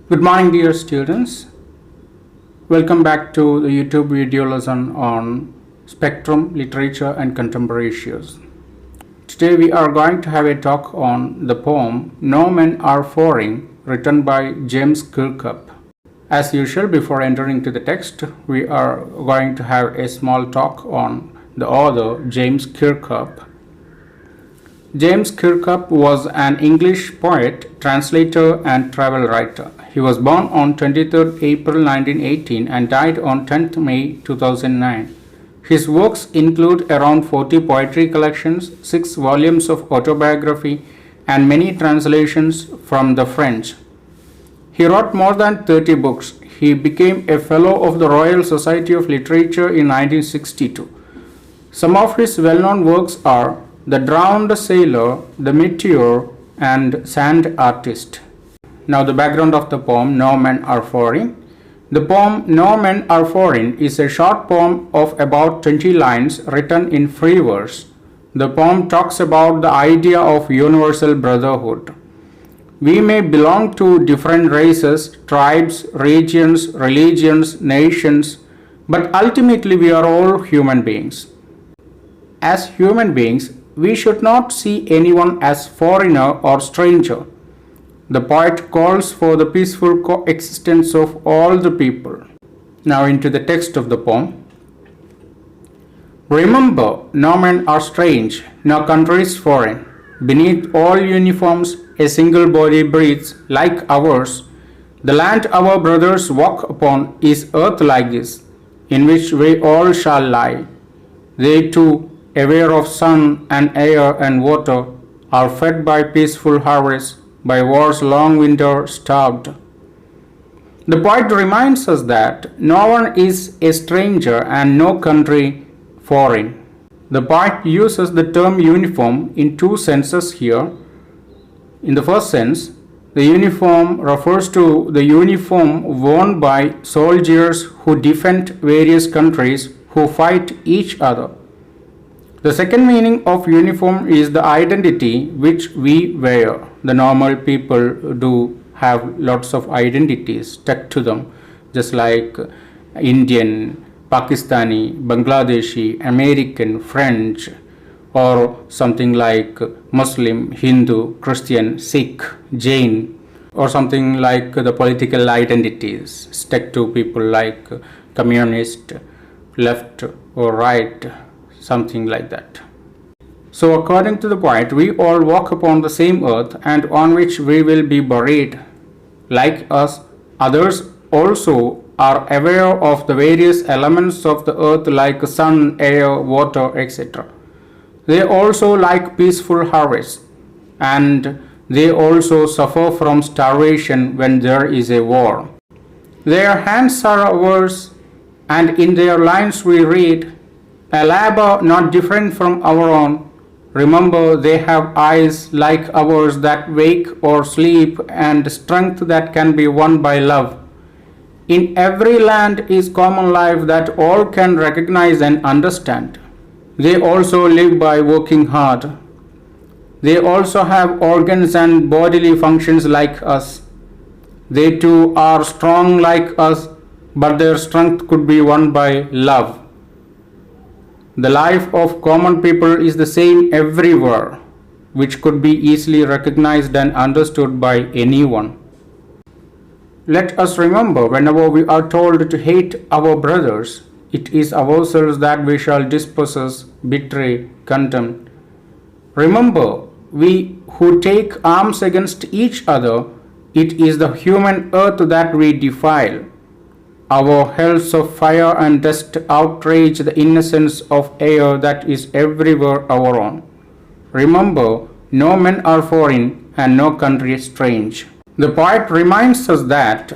Good morning, dear students. Welcome back to the YouTube video lesson on spectrum, literature, and contemporary issues. Today we are going to have a talk on the poem No Men Are Foreign, written by James Kirkup. As usual, before entering to the text, we are going to have a small talk on the author James Kirkup. James Kirkup was an English poet, translator, and travel writer. He was born on 23rd April 1918 and died on 10th May 2009. His works include around 40 poetry collections, 6 volumes of autobiography, and many translations from the French. He wrote more than 30 books. He became a Fellow of the Royal Society of Literature in 1962. Some of his well-known works are The Drowned Sailor, The Meteor, and Sand Artist. Now the background of the poem No Men Are Foreign. The poem No Men Are Foreign is a short poem of about 20 lines written in free verse. The poem talks about the idea of universal brotherhood. We may belong to different races, tribes, regions, religions, nations, but ultimately we are all human beings. As human beings, we should not see anyone as foreigner or stranger. The poet calls for the peaceful coexistence of all the people. Now into the text of the poem. Remember, no men are strange, no country is foreign. Beneath all uniforms, a single body breathes like ours. The land our brothers walk upon is earth like this, in which we all shall lie. They too, aware of sun and air and water, are fed by peaceful harvests, by war's long winter starved. The poet reminds us that no one is a stranger and no country foreign. The poet uses the term uniform in two senses here. In the first sense, the uniform refers to the uniform worn by soldiers who defend various countries who fight each other. The second meaning of uniform is the identity which we wear. The normal people do have lots of identities stuck to them, just like Indian, Pakistani, Bangladeshi, American, French, or something like Muslim, Hindu, Christian, Sikh, Jain, or something like the political identities stuck to people like communist, left or right, something like that. So according to the poet, we all walk upon the same earth and on which we will be buried. Like us, others also are aware of the various elements of the earth like sun, air, water, etc. They also like peaceful harvests, and they also suffer from starvation when there is a war. Their hands are ours, and in their lines we read, a labor not different from our own. Remember, they have eyes like ours that wake or sleep, and strength that can be won by love. In every land is common life that all can recognize and understand. They also live by working hard. They also have organs and bodily functions like us. They too are strong like us, but their strength could be won by love. The life of common people is the same everywhere, which could be easily recognized and understood by anyone. Let us remember, whenever we are told to hate our brothers, it is ourselves that we shall dispossess, betray, contemn. Remember, we who take arms against each other, it is the human earth that we defile. Our hells of fire and dust outrage the innocence of air that is everywhere our own. Remember, no men are foreign and no country is strange. The poet reminds us that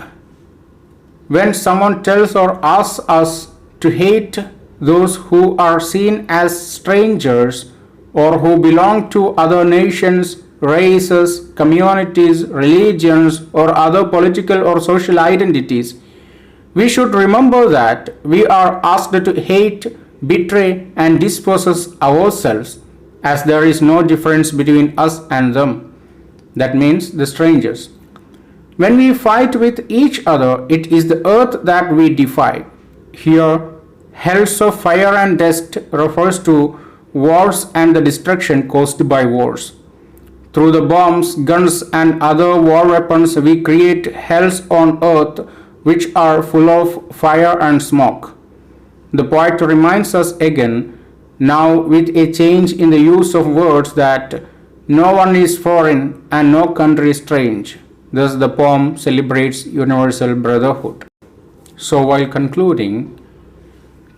when someone tells or asks us to hate those who are seen as strangers or who belong to other nations, races, communities, religions, or other political or social identities, we should remember that we are asked to hate, betray, and dispossess ourselves, as there is no difference between us and them. That means the strangers. When we fight with each other, it is the earth that we defy. Here, hells of fire and dust refers to wars and the destruction caused by wars. Through the bombs, guns, and other war weapons, we create hells on earth which are full of fire and smoke. The poet reminds us again, now with a change in the use of words, that no one is foreign and no country strange. Thus, the poem celebrates universal brotherhood. So, while concluding,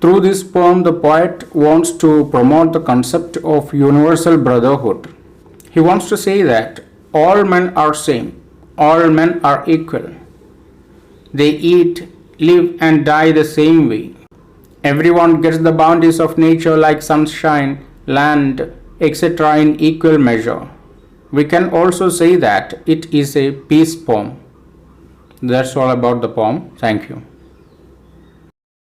through this poem, the poet wants to promote the concept of universal brotherhood. He wants to say that all men are same, all men are equal. They eat, live, and die the same way. Everyone gets the bounties of nature like sunshine, land, etc. in equal measure. We can also say that it is a peace poem. That's all about the poem. Thank you.